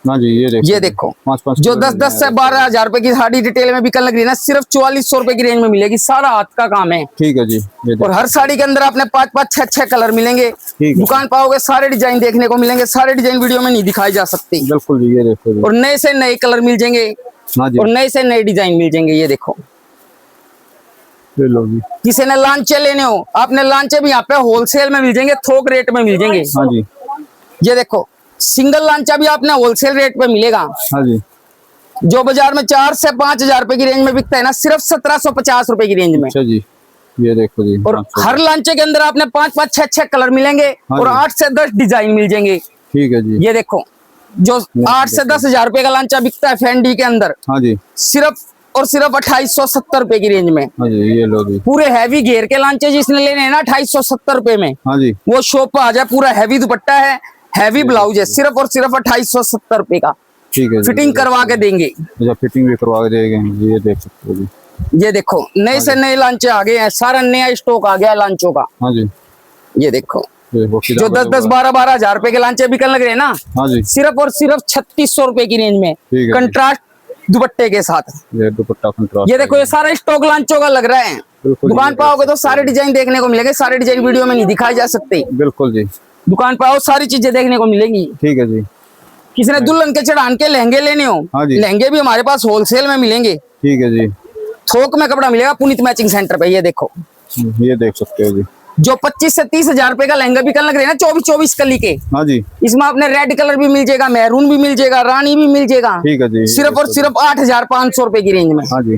हाँ जी ये देखो 5-5 जो 10-10 से 12,000 रुपए की साड़ी रिटेल में बिकने लग रही है ना, सिर्फ 4400 रुपए की रेंज में मिलेगी। सारा हाथ का काम है। ठीक है जी, ये और हर साड़ी के अंदर आपने 5-5 6-6 कलर मिलेंगे। है। दुकान पाओगे सारे डिजाइन देखने को मिलेंगे। सारे डिजाइन वीडियो में नहीं दिखाई जा सकते। बिल्कुल जी, ये देखो जी। और नए से नए कलर मिल जाएंगे हाँ जी, और नए से नए डिजाइन मिल जाएंगे। ये देखो, ये लो जी। किसी ने लांचे लेने हो, आपने लांचे भी यहाँ पे होलसेल में मिल जाएंगे, थोक रेट में मिल जाएंगे। हाँ जी, ये देखो, सिंगल लांचा भी आपने होलसेल रेट पे मिलेगा। हाँ जी, जो बाजार में 4 से 5,000 रुपए की रेंज में बिकता है ना, सिर्फ 1750 रुपए की रेंज में। अच्छा जी, ये देखो जी। और हर लांचे के अंदर आपने 5-5 6-6 कलर मिलेंगे हाँ और जी। 8 से 10 डिजाइन मिल जाएंगे। ठीक है जी। ये देखो, जो 8 से 10,000 रुपए का लांचा बिकता है फैंडी के अंदर, हाँ जी, सिर्फ और सिर्फ 2870 रुपए की रेंज में। हाँ जी, ये लो जी। पूरे हैवी घेर के लांचे जिसने लेने हैं ना 2870 रुपए में, हाँ जी, वो शॉप पे आ जाए। पूरा हैवी दुपट्टा है, हैवी ब्लाउज है, सिर्फ और सिर्फ 2870 रुपए का। ठीक है जी। फिटिंग करवा के देंगे। अच्छा, फिटिंग भी करवा के देंगे। ये देख सकते हो जी। ये देखो, नए से नए लांचे आ गए हैं। सारा नया स्टॉक आ गया है लांचों का। हाँ जी, ये देखो, देखो जो 10-10 12-12 हजार रुपए के लांचे बिकने लग रहे हैं ना, हाँ जी, सिर्फ और सिर्फ 3600 रुपए की रेंज में, ठीक है। कंट्रास्ट दुपट्टे के साथ। ये दुपट्टा कंट्रास्ट। ये देखो, ये सारा स्टॉक लांचों का लग रहा है। बिल्कुल, दुकान ये पे आओगे तो सारे डिजाइन देखने को मिलेंगे। सारे डिजाइन वीडियो में नहीं दिखाई जा सकते। बिल्कुल जी। दुकान पे आओ, सारी चीजें देखने को मिलेंगी। ठीक है जी। किसी ने दुल्हन के चढ़ान के लहंगे लेने हो, हाँ जी। लहंगे भी हमारे पास होलसेल में मिलेंगे। ठीक है जी, थोक में कपड़ा मिलेगा पुनीत मैचिंग सेंटर पे। ये देखो, ये देख सकते हो जी। जो 25 से 30 हजार रुपए का लहंगा बिकने लग रहे हैं ना, 24-24 कली के, हाँ जी, इसमें आपने रेड कलर भी मिल जाएगा, मैरून भी मिल जाएगा, रानी भी मिल जाएगा। ठीक है जी। सिर्फ और सिर्फ 8,500 रुपए की रेंज में। हाँ जी,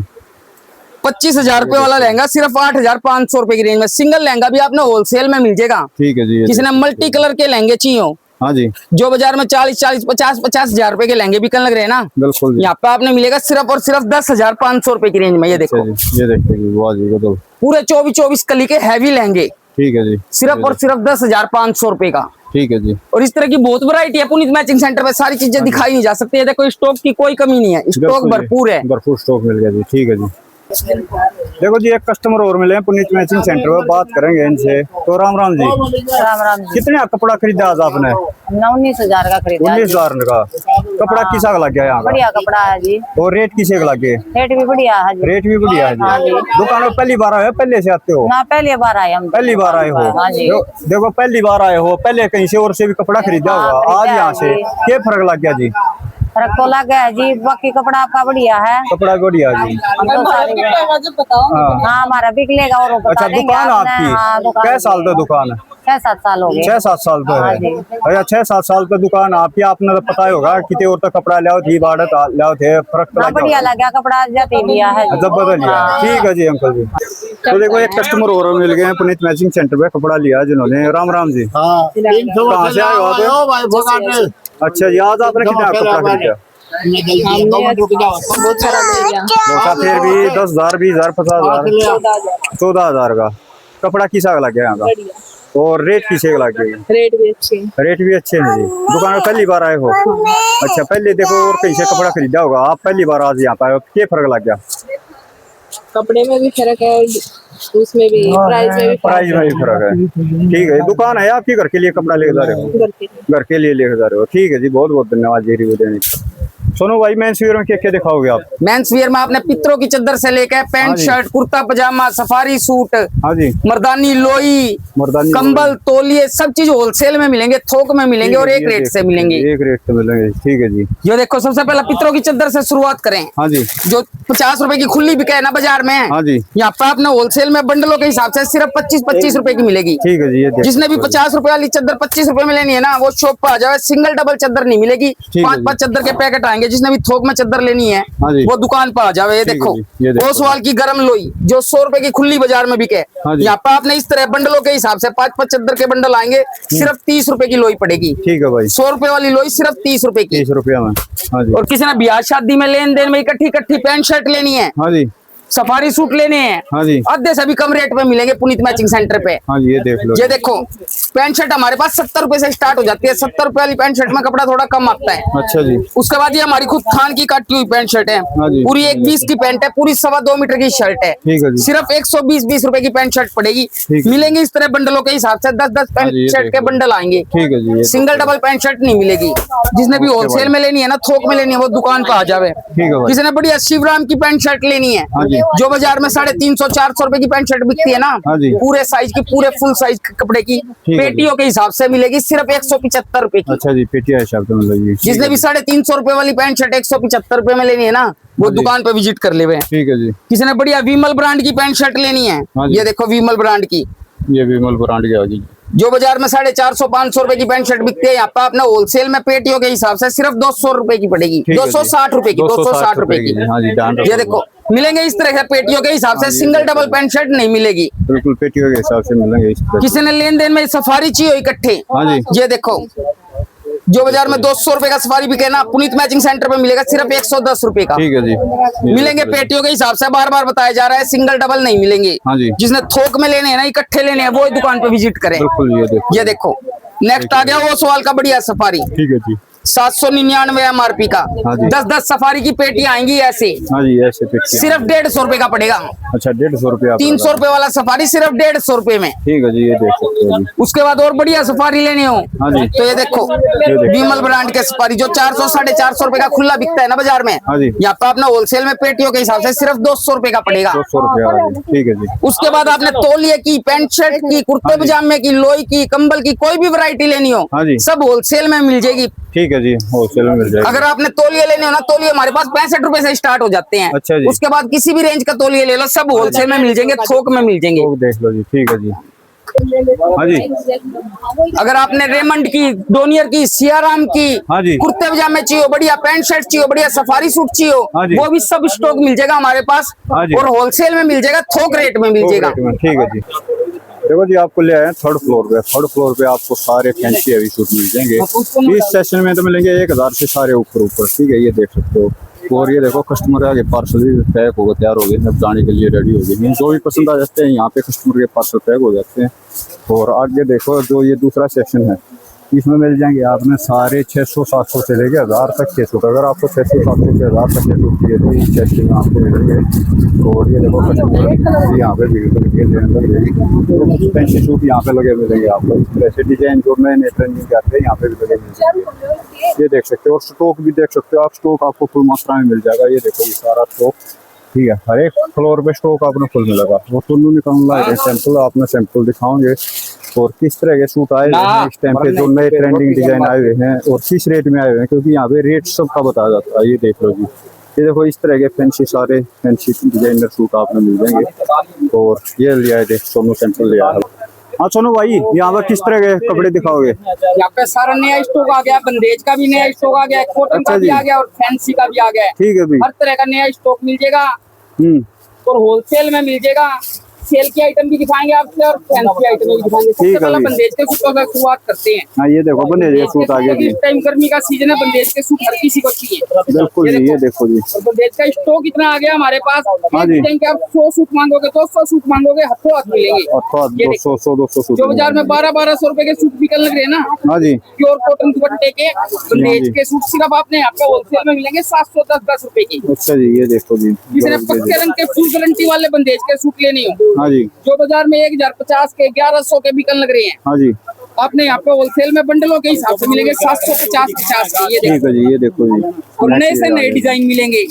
25,000 रुपए वाला लहंगा सिर्फ 8,500 रुपए की रेंज में। सिंगल लहंगा भी आपने होलसेल में मिल जाएगा। ठीक है जी। ये किसी ने मल्टी कलर के लहंगे चाहिए हो, हाँ जी, जो बाजार में 40-40 50-50 हजार रुपए के लहंगे बिकने लग रहे हैं ना, बिल्कुल जी। यहाँ पे आपने मिलेगा सिर्फ और सिर्फ 10,500 रुपए की रेंज में। ये देखो, अच्छा जी, ये देखो जी। वाह जी, गजब। पूरे 24-24 कली के हैवी लहंगे, ठीक है जी। सिर्फ और सिर्फ 10,500 रुपए का। ठीक है जी। और इस तरह की बहुत वैरायटी है पुनीत मैचिंग सेंटर पे। सारी चीजें दिखाई नहीं जा सकती है। देखो, स्टॉक की कोई कमी नहीं है, स्टॉक बिल्कुल जी, भरपूर है। भरपूर स्टॉक मिल गया जी। ठीक है जी। देखो जी, एक कस्टमर और मिले हैं पुनीत मैचिंग सेंटर में, बात करेंगे इनसे। तो राम राम जी। राम राम जी। कितने का कपड़ा खरीदा आज आपने? 19,000 का खरीदा है जी। 19,000 का कपड़ा किसा का लग गया यहाँ का? बढ़िया कपड़ा है जी। और रेट किसे का लग गया? रेट भी बढ़िया है जी। रेट भी बढ़िया है हाँ जी। जी। दुकान में पहली बार आए हो, पहले से आते हो? ना पहली बार आए हम। पहली बार आए हो? हाँ जी। देखो, पहली बार आए हो, पहले कहीं से और से भी कपड़ा खरीदा हाँ, होगा, आज खरीदा यहाँ है से जी। क्या फर्क लग गया जी? फर्क तो लग गया है जी। बाकी कपड़ा आपका बढ़िया है। कपड़ा बढ़िया जी। हम तो सारे हाँ। हाँ, हमारा बिक लेगा और वो बता अच्छा, देंगे दुकान आपने। आपकी हाँ, दुकान कै साल तो दुकान है? 6-7 साल हो गए। 6-7 साल तो हाँ है। जी। अच्छा, 6-7 साल तो दुकान आपकी। आपने तो पता ही होगा कितने और तक कपड़ा लिया थी, बाढ़ लिया थे, फर्क तो हाँ, लग बढ़िया गया। लग गया कपड़ा, जाते लिया है जी। जब बदल लिया। ठीक है जी अंकल जी। तो देखो, एक कस्टमर और मिल गए हैं पुनीत मैचिंग सेंटर पे, कपड़ा लिया जिन्होंने। राम राम जी। कहाँ से आए हो आप? अच्छा जी, आज आपने कितना कपड़ा खरीदा? बहुत सारा ले गया। बहुत, फिर भी 10,000 20,000 50,000 14,000 का कपड़ा किसा का लग गया यहाँ का? और रेट किसे का लग गया? रेट भी अच्छे हैं। रेट भी अच्छे हैं जी। दुकान में पहली बार आए हो? अच्छा, पहले देखो और कहीं से कपड़ा खरीदा होगा, आप पहली बार आज यहाँ पे आए हो, क्या फर्क लग गया? कपड़े में भी फर्क है, उसमें भी, प्राइस में भी प्राइस में भी फर्क है। ठीक है, दुकान है आपकी, घर के लिए कपड़ा लेके जा रहे हो? घर के लिए लेके जा रहे हो। ठीक है जी, बहुत बहुत धन्यवाद जी रिव्यू देने के। सोनू भाई, मेंस वियर में क्या क्या दिखाओगे आप? मेंस वियर में आपने पित्रों की चादर से लेकर हाँ पैंट जी। शर्ट, कुर्ता पजामा, सफारी सूट, हाँ जी, मर्दानी लोई, मर्दानी कंबल, तौलिए, सब चीज होलसेल में मिलेंगे, थोक में मिलेंगे और एक रेट से मिलेंगे। एक रेट से मिलेंगे। ठीक है जी। ये देखो, सबसे पहले पित्रों की चादर से शुरुआत करें। हाँ जी, जो 50 रुपए की खुली बिके है ना बाजार में, हाँ जी, यहाँ पे आपने होलसेल में बंडलों के हिसाब से सिर्फ 25-25 रुपए की मिलेगी। ठीक है जी। ये जिसने भी 50 रुपए वाली चादर 25 रुपए में लेनी है ना, वो शॉप पर आ जाए। सिंगल डबल चादर नहीं मिलेगी, है 5-5 चादर के पैकेट आएंगे। जिसने भी थोक में चादर लेनी है, हाँ जी। वो दुकान पर आ जाए। ये ठीक है देखो, जी, ये देखो। ओसवाल की गरम लोई जो 100 रुपए की खुली बाजार में बिके, हाँ जी। यहाँ पे आपने इस तरह बंडलों के हिसाब से 5-5 चादर के बंडल आएंगे, सिर्फ 30 रुपए की लोई पड़ेगी। ठीक है भाई। 100 रुपए वाली लोई सिर्फ 30 रुपए की। 30 रुपया में। हाँ जी, और किसी ने ब्याह शादी में लेन देन में इकट्ठी पैंट शर्ट लेनी है, हाँ जी, सफारी सूट लेने हैं, हाँ जी। आधे से भी कम रेट में मिलेंगे पुनीत मैचिंग सेंटर पे। हाँ जी, ये देख लो। ये देखो पैंट शर्ट हमारे पास 70 रुपए से स्टार्ट हो जाती है। 70 रुपए वाली पैंट शर्ट में कपड़ा थोड़ा कम आता है। अच्छा जी। उसके बाद ये हमारी खुद थान की काटी हुई पैंट शर्ट है, हाँ जी। पूरी 1 20 की पैंट है, पूरी 2.25 मीटर की शर्ट है। ठीक है जी। सिर्फ 120 रुपए की पैंट शर्ट पड़ेगी। ठीक है। मिलेंगे इस तरह बंडलों के हिसाब से 10 हाँ जी, ये पैंट शर्ट देख के लो। बंडल आएंगे। ठीक है जी, ये सिंगल डबल पैंट शर्ट नहीं मिलेगी। जिसने भी होलसेल में लेनी है ना, थोक में लेनी है, वो दुकान पे आ जावे। ठीक है भाई। किसी ने बढ़िया शिवराम की पैंट शर्ट लेनी है, हाँ जी। जो बाजार में 350-400 रुपए की पैंट शर्ट बिकती है ना, हाँ जी। पूरे साइज की, पूरे फुल साइज कपड़े की है पेटियों के हिसाब से मिलेगी सिर्फ 175 रुपए की। अच्छा जी, पेटिया हिसाब से मिलेगी। जिसने भी 350 रुपए वाली पैंट शर्ट 175 रुपए में लेनी है ना, वो हाँ जी। दुकान पे विजिट कर ले। ठीक है जी। किसी ने बढ़िया विमल ब्रांड की पैंट शर्ट लेनी है, हाँ जी। ये देखो विमल ब्रांड की, ये विमल ब्रांड की होगी। जो बाजार में 450-500 रुपए की पैंट शर्ट बिकती है, यहाँ पे अपना होलसेल में पेटियों के हिसाब से सिर्फ 200 रुपए की पड़ेगी। ठीक है जी। 260 रुपए की, 260 रुपए की। हाँ जी, ध्यान ये रखो। देखो मिलेंगे इस तरह से पेटियों के हिसाब से। सिंगल डबल पैंट शर्ट नहीं मिलेगी। बिल्कुल पेटियों के हिसाब से मिलेंगे इस तरह। किसी ने लेन देन में सफारी चाहिए इकट्ठे, हाँ जी। ये देखो जो बाजार में 200 रुपए का सफारी बिके ना, पुनीत मैचिंग सेंटर पे मिलेगा सिर्फ 110 रुपए का। ठीक है जी। मिलेंगे पेटियों के हिसाब से, बार बार बताया जा रहा है, सिंगल डबल नहीं मिलेंगे। हाँ जी। जिसने थोक में लेने हैं ना, इकट्ठे लेने हैं, वो ही दुकान पे विजिट करें। बिल्कुल, ये देखो नेक्स्ट आ गया वो सवाल का बढ़िया सफारी, ठीक है जी। 799 MRP का। हाँ जी। 10 सफारी की पेटी आएंगी ऐसे, हाँ जी, ऐसे पेटियां। सिर्फ 150 रुपए का पड़ेगा। अच्छा, 150 रुपया। 300 रुपए वाला सफारी सिर्फ 150 रुपए में। ठीक है जी, ये देख सकते हो जी। उसके बाद और बढ़िया सफारी लेनी हो, हाँ जी। तो ये देखो विमल ब्रांड के सफारी, जो 400-450 रुपए का खुला बिकता है ना बाजार में, हाँ जी। यहाँ पे अपना होलसेल में पेटियों के हिसाब से सिर्फ 200 रुपए का पड़ेगा। 200 रुपया। ठीक है जी। उसके बाद आपने तौलिए की, पैंट शर्ट की, कुर्ते पजामे की, लोई की, कंबल की, कोई भी वैरायटी लेनी हो, हाँ जी। सब होलसेल में मिल जाएगी। ठीक है जी, होलसेल में मिल जाएगा। अगर आपने तौलिए लेने हो ना, तौलिए हमारे पास 65 रुपए से स्टार्ट हो जाते हैं। अच्छा जी। उसके बाद किसी भी रेंज का तौलिए ले लो, सब होलसेल में मिल जाएंगे, थोक में मिल जाएंगे। तो देख लो जी। ठीक है जी। हाँ जी। अगर आपने रेमंड की, डोनियर की, सियाराम की, हाँ जी। कुर्ते पजामे चाहिए, बढ़िया पैंट शर्ट चाहिए, बढ़िया सफारी सूट हाँ चाहिए, जी। वो भी सब स्टॉक मिल जाएगा हमारे पास। हाँ जी। और होलसेल में मिल जाएगा, थोक रेट में मिल जाएगा। ठीक है जी। देखो जी, आपको ले आए हैं 3rd फ्लोर पे। 3rd फ्लोर पे आपको सारे फैंसी हैवी सूट मिल जाएंगे। इस सेशन में तो मिलेंगे 1000 से सारे ऊपर। ठीक है, ये देख सकते हो। और ये देखो कस्टमर आगे पार्सल भी पैक हो गए, तैयार हो गए, अब जाने के लिए रेडी हो गए। जो भी पसंद आ जाते हैं यहाँ पे कस्टमर के पार्सल पैक हो जाते हैं। और आगे देखो जो ये दूसरा सेक्शन है, इसमें मिल जाएंगे आपने सारे 600-700 से लेके 1000 तक के सूट। अगर आपको 600-700 से 1000 तक के सूट चाहिए तो इस सेक्शन में आपको मिलेंगे। और ये देखो कस्टमर यहाँ पे फैंसी सूट यहाँ पे लगे मिलेंगे आपको। ऐसे डिजाइन जो नए नए ट्रेंडिंग के आते हैं यहाँ पे भी लगे मिलेंगे। ये देख सकते हो। और स्टॉक भी देख सकते हो आप, स्टॉक आपको फुल मात्रा में मिल जाएगा। ये देखो ये सारा स्टॉक, ठीक है, हर एक फ्लोर पे स्टॉक आपने फुल मिलेगा। वो सुनू निकालना है सैंपल, आपने सैंपल दिखाओगे और किस तरह के सूट आए हुए हैं इस टाइम पे, जो नए ट्रेंडिंग डिजाइन आए हुए हैं और किस रेट में आए हुए हैं, क्योंकि यहाँ पे रेट सबका बताया जाता है। ये देख लो जी, ये देखो इस तरह के फैंसी सारे फैंसी डिजाइनर सूट आपने मिल जाएंगे। और ये लिया है, देख सोनू सैंपल लिया है। हाँ सोनू भाई, यहाँ पर किस तरह के कपड़े दिखाओगे? यहाँ पे सारा नया स्टॉक आ गया, बंदेज का भी नया स्टॉक आ गया, कॉटन अच्छा का भी जी। आ गया और फैंसी का भी आ गया है। ठीक है भाई। हर तरह का नया स्टॉक मिल जाएगा और होलसेल में मिल जाएगा। सेल की आइटम भी दिखाएंगे आपसे और फैंसी आइटम भी दिखाएंगे। सबसे ठीक है पहले भाई। बंदेज के सूटों से शुरुआत करते हैं। हाँ, ये देखो बंदेज के सूट आ गए जी। इस टाइम गर्मी का सीजन है, बंदेज के सूट हर किसी को चाहिए। बिल्कुल जी, ये देखो जी। और बंदेज का स्टॉक इतना आ गया हमारे पास, हाँ जी। कि आप 100 सूट मांगोगे, 200 सूट मांगोगे, हाथों हाथ मिलेंगे। अर्थात ये देखो। 200 सूट जो बाजार में 1200 रुपए के सूट बिकने लग रहे हैं ना, हाँ जी। प्योर कॉटन दुपट्टे के बंदेज जी। के सूट सिर्फ आपने आपका होलसेल में मिलेंगे 710 रुपए की। अच्छा जी, ये देखो जी। जिसने पक्के रंग के फुल गारंटी वाले बंदेज के सूट लेने हो, हाँ जी। जो बाजार में 1050 के 1100 के बिकन लग रहे हैं, हाँ जी। आपने यहाँ पे होलसेल में बंडलों के हिसाब से मिलेंगे 750 के। ये ठीक देखो, है जी, ये देखो जी। और नए से नए डिजाइन मिलेंगे।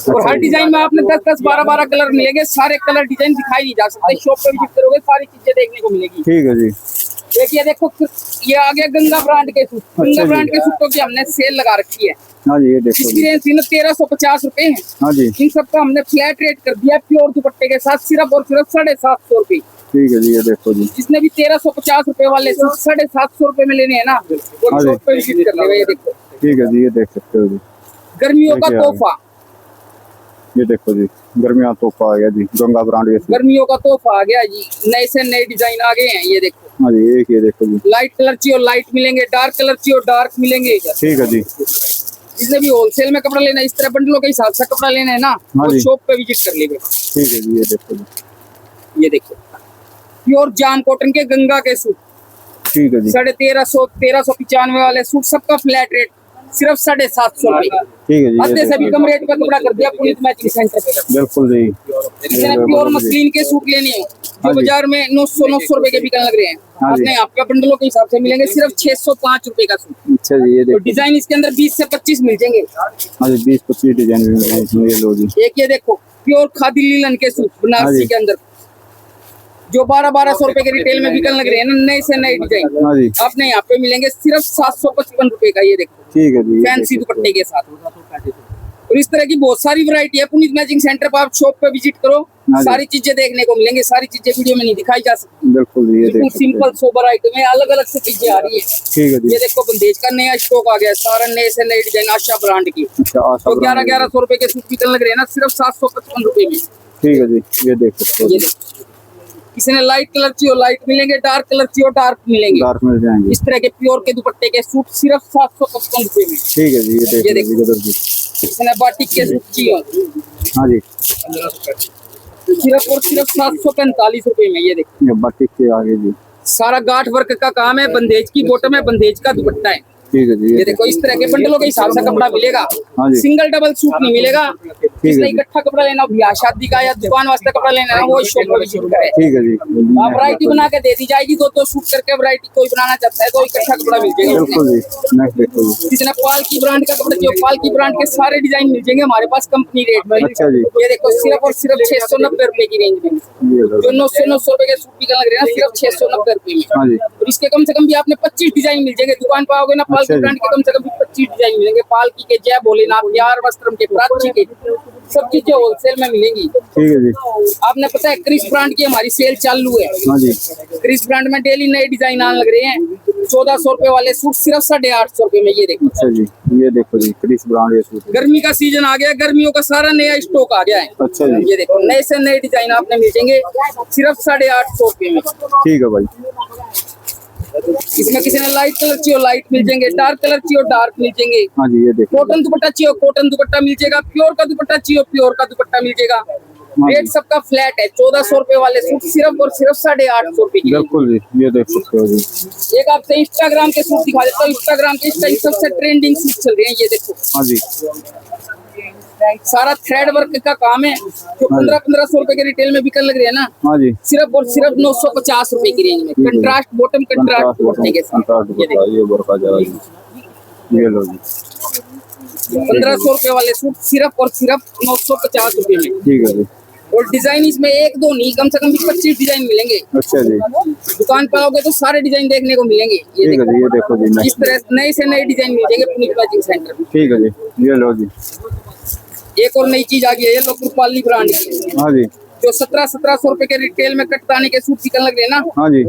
और हर डिजाइन में आपने 10-10, 12-12 कलर मिलेंगे। सारे कलर डिजाइन दिखाई नहीं जा सकते, शॉप पे विजिट करोगे सारी चीजें देखने को मिलेगी। ठीक है जी। देखिए देखो, ये आ गया गंगा ब्रांड के सूट। गंगा जी। ब्रांड के सूटों की हमने सेल लगा रखी है। हाँ जी, ये देखो इसकी जी। रेंज 1350 रुपए है। हाँ जी। इन सबका हमने फ्लैट रेट कर दिया प्योर दुपट्टे के साथ, सिर्फ और सिर्फ 750 रुपए। ठीक है जी, ये देखो जी। जिसने भी 1350 रुपए वाले सूट 750 रुपए में लेने हैं ना, वो हाँ जी। शॉप पे विजिट कर लेगा। ये देखो ठीक है जी, ये देख सकते हो जी। गर्मियों का देखिए तोहफा, ये देखो जी, गर्मियाँ तोहफा आ गया जी, गंगा ब्रांड के सूट। गर्मियों का तोहफा आ गया जी। नए से नए डिजाइन आ गए हैं। ये देखो, हाँ जी, एक ये देखो जी। लाइट कलर चाहिए लाइट मिलेंगे, डार्क कलर चाहिए डार्क मिलेंगे। ठीक है जी। इसने भी होलसेल में कपड़ा लेना है, इस तरह बंडलों के हिसाब से कपड़ा लेना है ना, हाँ वो जी। शॉप पे विजिट कर लीजिए। ठीक है जी, ये देखो जी। ये देखो प्योर जाम कॉटन के गंगा के सूट, ठीक है जी। 1395 वाले सूट, सबका फ्लैट रेट सिर्फ 750 रुपए। ठीक है जी, आधे ये से भी देखो कम रेट पे कपड़ा कर दिया पुनीत मैचिंग सेंटर पे। बिल्कुल जी। जिसने प्योर मसलिन के सूट लेने हैं जो हाँ जी। बाजार में 900 रुपए के बिकने लग रहे हैं, हाँ जी। आपने यहाँ पे बंडलों के हिसाब से मिलेंगे सिर्फ 605 रुपए का सूट। अच्छा जी, ये तो देखो। डिजाइन इसके अंदर 20 से 25 मिल जाएंगे। हाँ जी, 20-25 डिजाइन भी मिल रहे हैं इसमें, ये लो जी। एक ये देखो प्योर खादी लीलन के सूट हाँ बनारसी जी। के अंदर जो 1200 रुपए के रिटेल में बिकने लग रहे हैं ना, नए से नए डिजाइन हाँ जी। आपने यहाँ पे मिलेंगे सिर्फ 755 रुपए का। ये देखो ठीक है जी, ये फैंसी देखो। दुपट्टे के साथ, और इस तरह की बहुत सारी वैरायटी है। पुनीत मैचिंग सेंटर पर आप शॉप पे विजिट करो, हाँ जी। सारी चीजें देखने को मिलेंगे, सारी चीजें वीडियो में नहीं दिखाई जा सकती। बिल्कुल जी, ये बिल्कुल देखो। सिंपल सोबर आइटम है, अलग अलग से चीजें आ रही है। ठीक है जी। ये देखो बंदेज का नया स्टॉक आ गया है, सारा नए से नए डिजाइन आशा ब्रांड की, अच्छा, आशा तो ब्रांड। 1100 रुपए के सूट बिकने लग रहे हैं ना, सिर्फ 755 रुपए में। ठीक है जी, ये देख सकते हो ये देखो किसी ने लाइट कलर चाहिए लाइट मिलेंगे, डार्क कलर चाहिए डार्क मिलेंगे। डार्क मिल जाएंगे। इस तरह के प्योर के दुपट्टे के सूट सिर्फ 755 रुपए में। ठीक है जी, ये ये देखो देखो। जी। किसी ने बाटिक के सूट चाहिए हाँ जी, सिर्फ और सिर्फ 745 रुपए में। ये देखो ये बाटिक के आगे जी। सारा गांठ वर्क का काम है, बंदेज की बॉटम है, बंदेज का दुपट्टा है। ठीक है जी, ये देखो इस तरह के बंडलों के हिसाब से कपड़ा मिलेगा, हाँ जी। सिंगल डबल सूट नहीं मिलेगा। जिसने जी। इकट्ठा कपड़ा लेना हो, ब्याह शादी का या दुकान वास्ते कपड़ा लेना है, वो शॉप पर विजिट करे। ठीक है जी। आप वैरायटी बना के दे दी जाएगी, दो सूट करके वैरायटी कोई बनाना चाहता है तो इकट्ठा कपड़ा मिल जाएगा। बिल्कुल जी, नेक्स्ट देखो जी। जिसने पाल की ब्रांड का कपड़ा चाहिए, पाल की ब्रांड के सारे डिजाइन मिल जाएंगे हमारे पास कंपनी रेट में। अच्छा जी। ये देखो सिर्फ और सिर्फ 690 रुपए की रेंज में, ये लो। जो 900 रुपए के सूट बिकने लग रहे हैं सिर्फ 690 रुपए में। हाँ जी। और इसके कम से कम भी आपने 25 डिजाइन मिल जाएंगे। दुकान पर आओगे ना, पाल अच्छा की जी। ब्रांड के कम से कम 25 डिजाइन मिलेंगे। पालकी के, जय भोलेनाथ, यार वस्त्रम के, प्राची के, सब चीजें होलसेल में मिलेंगी। ठीक है जी। आपने पता है क्रिस ब्रांड की हमारी सेल चालू है। हाँ जी। क्रिस ब्रांड में डेली नए डिजाइन आने लग रहे हैं। 1400 रुपए वाले सूट सिर्फ 850 रुपए में। ये देखो अच्छा जी, ये देखो जी, क्रिस ब्रांड ये सूट है। गर्मी का सीजन आ गया, गर्मियों का सारा नया स्टॉक आ गया है। अच्छा जी। ये देखो नए से नए डिजाइन आपने मिल जाएंगे सिर्फ 850 रुपए में। ठीक है भाई। इसमें किसी ने लाइट कलर चाहिए लाइट मिल जाएंगे, डार्क कलर चाहिए डार्क मिल जाएंगे। हाँ जी, ये देखो। कॉटन दुपट्टा चाहिए कॉटन दुपट्टा मिल जाएगा, प्योर का दुपट्टा चाहिए प्योर का दुपट्टा मिल जाएगा। रेट सबका फ्लैट है। 1400 रुपए वाले सूट सिर्फ और सिर्फ 850 रुपए की। बिल्कुल जी, ये देख सकते हो जी। एक आपसे इंस्टाग्राम के सूट दिखा देता हूँ। इंस्टाग्राम के इस टाइम सबसे ट्रेंडिंग सूट चल रहे हैं। ये देखो हाँ जी। सारा थ्रेड वर्क का काम है, जो 1500 रुपए के रिटेल में बिकने लग रहे हैं ना, हाँ जी। सिर्फ और सिर्फ 950 रुपए की रेंज में। ठीक है। कंट्रास्ट बॉटम कंट्रास्ट दुपट्टे के साथ। ये देखो ये बुरका जरा जी। ये लो जी। 1500 रुपए वाले सूट सिर्फ और सिर्फ 950 रुपए में। ठीक है जी। और डिजाइन इसमें एक दो नहीं, कम से कम 25 डिजाइन मिलेंगे। अच्छा जी। दुकान पर आओगे तो सारे डिजाइन देखने को मिलेंगे। ये ठीक है जी, ये देखो जी। इस तरह नए से नए डिजाइन मिल जाएंगे पुनीत मैचिंग सेंटर में। ठीक है जी, ये लो जी। एक और नई चीज आ गई है, ये लो कृपाली ब्रांड की, हाँ जी। जो 1700 रुपए के रिटेल में कटदाने के सूट बिकने लग रहे हैं ना, हाँ जी।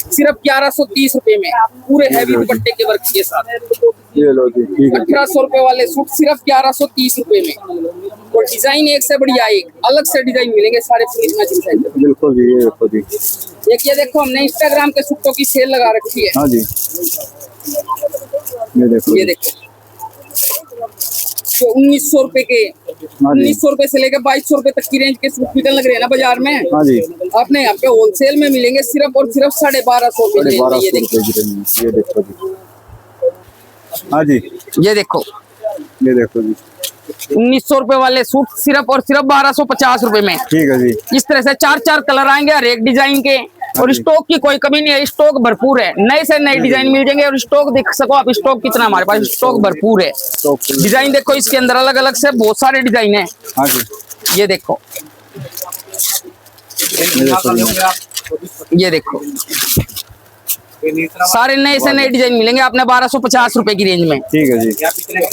सिर्फ 1130 रुपए में पूरे हैवी दुपट्टे के वर्क के साथ। ये लो जी। ठीक है। 1800 रुपए वाले सूट सिर्फ 1130 रुपए में। और डिजाइन एक से बढ़िया एक, अलग से डिजाइन मिलेंगे सारे पुनीत मैचिंग सेंटर में। बिल्कुल जी, ये देखो जी। एक ये देखो हमने इंस्टाग्राम के सूटों की सेल लगा रखी है। हाँ जी, ये देखो। ये देखो जो 1900 रुपए के, हाँ जी। 1900 रुपए से लेकर 2200 रुपए तक की रेंज के सूट बिकने लग रहे हैं ना बाजार में, हाँ जी। आपने यहाँ पे होलसेल में मिलेंगे सिर्फ और सिर्फ 1250 रुपए की रेंज में। 1250 ये देखो रुपए की रेंज में। ये देखो जी। हाँ जी, ये देखो ये देखो जी। 1900 रुपए वाले सूट सिर्फ और सिर्फ 1250 रुपए में। ठीक है जी। इस तरह से 4 कलर आएंगे हर एक डिजाइन के, और स्टॉक की कोई कमी नहीं है, स्टॉक भरपूर है। नए से नए डिजाइन मिल जाएंगे, और स्टॉक देख सको आप स्टॉक कितना हमारे पास स्टॉक भरपूर है। तो डिजाइन देखो इसके अंदर अलग अलग से बहुत सारे डिजाइन है। हाँ जी, ये देखो ये देखो जी। ये देखो सारे नए से नए डिजाइन मिलेंगे आपने 1250 रुपए की रेंज में। ठीक है जी।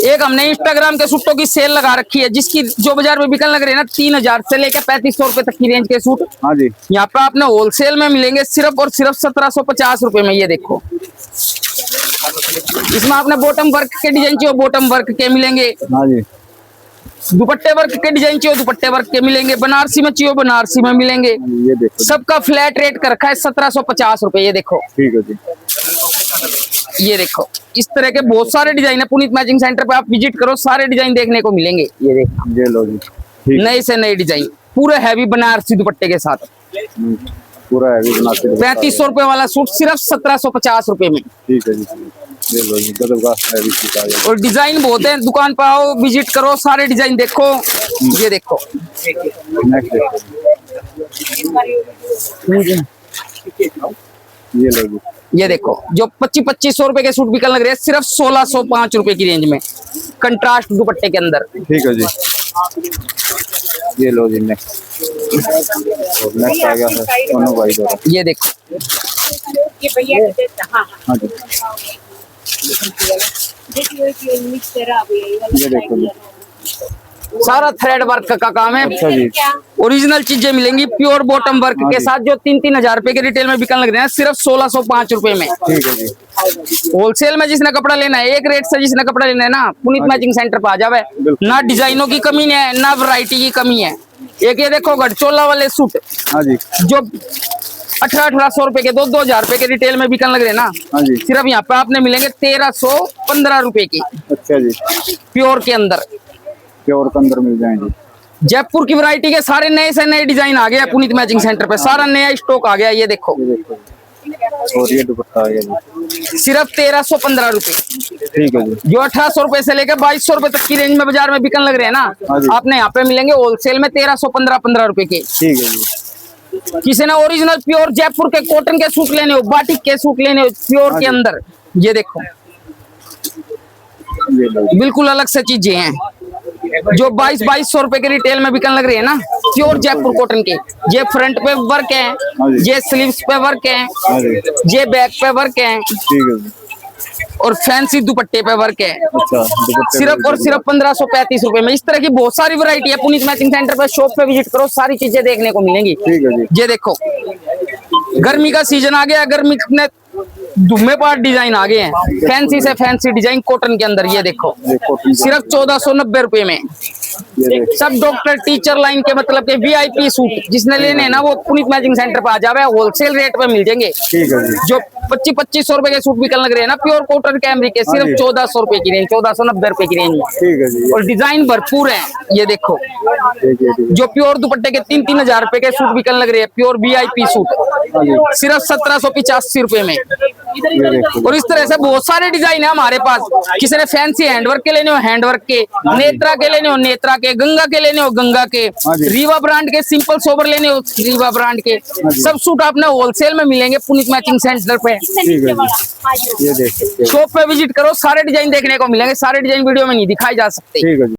एक हमने इंस्टाग्राम के सूटों की सेल लगा रखी है, जिसकी जो बाजार में बिकने लग रहे हैं ना 3000 से लेकर 3500 रुपए तक की रेंज के सूट, हाँ जी। यहाँ पे आपने होलसेल में मिलेंगे सिर्फ और सिर्फ 1750 रुपए में। ये देखो इसमें आपने बॉटम वर्क के डिजाइन चाहिए बॉटम वर्क के मिलेंगे, हाँ जी। दुपट्टे वर्क के डिजाइन चाहिए दुपट्टे वर्क के मिलेंगे, बनारसी में चाहिए बनारसी में मिलेंगे। ये देखो। सबका फ्लैट रेट कर रखा है 1750 रुपए। ये देखो ठीक है जी। ये देखो इस तरह के बहुत सारे डिजाइन है पुनीत मैचिंग सेंटर पे, आप विजिट करो, सारे डिजाइन देखने को मिलेंगे। ये देखो ये लो जी, ठीक। नए से नए डिजाइन पूरे हैवी बनारसी दुपट्टे के साथ। पूरा हैवी बनाते हैं। 3500 रुपए वाला सूट सिर्फ 1750 रुपए में। ठीक है जी, ये लो जी, गजब का हैवी सूट आ गया। और डिजाइन बहुत है, दुकान पर आओ, विजिट करो, सारे डिजाइन देखो। ये देखो नेक्स्ट ये लो जी, ये देखो जो 2500 रुपए के सूट बिकने लग रहे हैं सिर्फ 1605 रुपए की रेंज में, कंट्रास्ट दुपट्टे के अंदर। ठीक है जी, ये लो जी नेक्स्ट। और नेक्स्ट आ गया है सोनू भाई द्वारा। ये देखो हाँ जी, ये देखो जी, सारा थ्रेड वर्क का काम है। अच्छा जी, ओरिजिनल चीजें मिलेंगी प्योर बॉटम वर्क के साथ, जो 3-3 हजार रुपए के रिटेल में बिकने लग रहे हैं सिर्फ 1605 रुपए में। ठीक है जी, होलसेल में जिसने कपड़ा लेना है, एक रेट से जिसने कपड़ा लेना है ना, पुनीत मैचिंग सेंटर पे आ जावे। ना डिजाइनों की कमी है, ना वैरायटी की कमी है। एक ये देखो गढ़चोला वाले सूट हाँ जी, जो 1800 रुपए के 2-2000 रुपए के रिटेल में बिकने लग रहे हैं ना, हाँ जी, सिर्फ यहाँ पे आपने मिलेंगे 1315 रुपए की अच्छा जी, प्योर के अंदर। प्योर के अंदर मिल जाएंगे। जयपुर की वैरायटी के सारे नए से नए डिजाइन आ गए पुनीत मैचिंग सेंटर पे, सारा नया स्टॉक आ गया। ये देखो ये देखो जी, और ये दुपट्टा आ गया जी, सिर्फ 1315 रुपए, ठीक है जी, जो 1800 रुपए से लेकर 2200 रुपए तक की रेंज में बाजार में बिकने लग रहे हैं हाँ ना, जी। आपने यहाँ पे मिलेंगे होलसेल में 1315 रुपए के। ठीक है जी, किसी ने ओरिजिनल प्योर जयपुर के कॉटन के सूट लेने हो, बाटिक के सूट लेने हो प्योर हाँ के जी। अंदर, ये देखो ये लो जी, बिल्कुल अलग से चीजें हैं जो 2200 रुपए के रिटेल में बिकने लग रही है ना, प्योर जयपुर कॉटन के। ये फ्रंट पे वर्क है, हाँ जी। ये स्लीव्स पे वर्क है, हाँ जी, ये बैक पे वर्क है, ठीक है जी, और फैंसी दुपट्टे पे वर्क है। अच्छा दुपट्टे सिर्फ और सिर्फ 1535 रुपए में। इस तरह की बहुत सारी वैरायटी है पुनीत मैचिंग सेंटर पे, शॉप पे विजिट करो, सारी चीजें देखने को मिलेंगी। ठीक है जी, ये देखो गर्मी का सीजन आ गया, गर्मी में धुम्मे पार डिजाइन आ गए हैं, फैंसी से फैंसी डिजाइन कॉटन के अंदर। ये देखो ये कॉटन का, सिर्फ 1490 रुपए में। ये देखो, सब डॉक्टर टीचर लाइन के मतलब के VIP सूट जिसने लेने हैं ना, वो पुनीत मैचिंग सेंटर पे आ जावे, होलसेल रेट पे मिल जाएंगे। ठीक है जी, जो 2500 रुपए के सूट बिकने लग रहे हैं ना प्योर कॉटन कैमरी के, हाँ जी। सिर्फ 1400 रुपए की रेंज, 1490 रुपए की रेंज में। ठीक है जी, और डिजाइन भरपूर है। ये देखो ठीक है, जो प्योर दुपट्टे के 3-3 हजार रुपए के सूट बिकने लग रहे हैं, प्योर VIP सूट सिर्फ 1785 रुपए में। ये देखो, और इस तरह से बहुत सारे डिजाइन है हमारे पास। किसी ने फैंसी हैंडवर्क के लेने हो हैंडवर्क के, नेत्रा के लेने हो नेत्रा के, गंगा के लेने हो गंगा के, हाँ जी। रीवा ब्रांड के सिंपल सोबर लेने हो रीवा ब्रांड के, जी। सब सूट आपने होलसेल में मिलेंगे पुनीत मैचिंग सेंटर पे। ठीक है जी, ये देख सकते हो। शॉप पे विजिट करो, सारे डिजाइन देखने को मिलेंगे। सारे डिजाइन वीडियो में नहीं दिखाए जा सकते। ठीक है जी।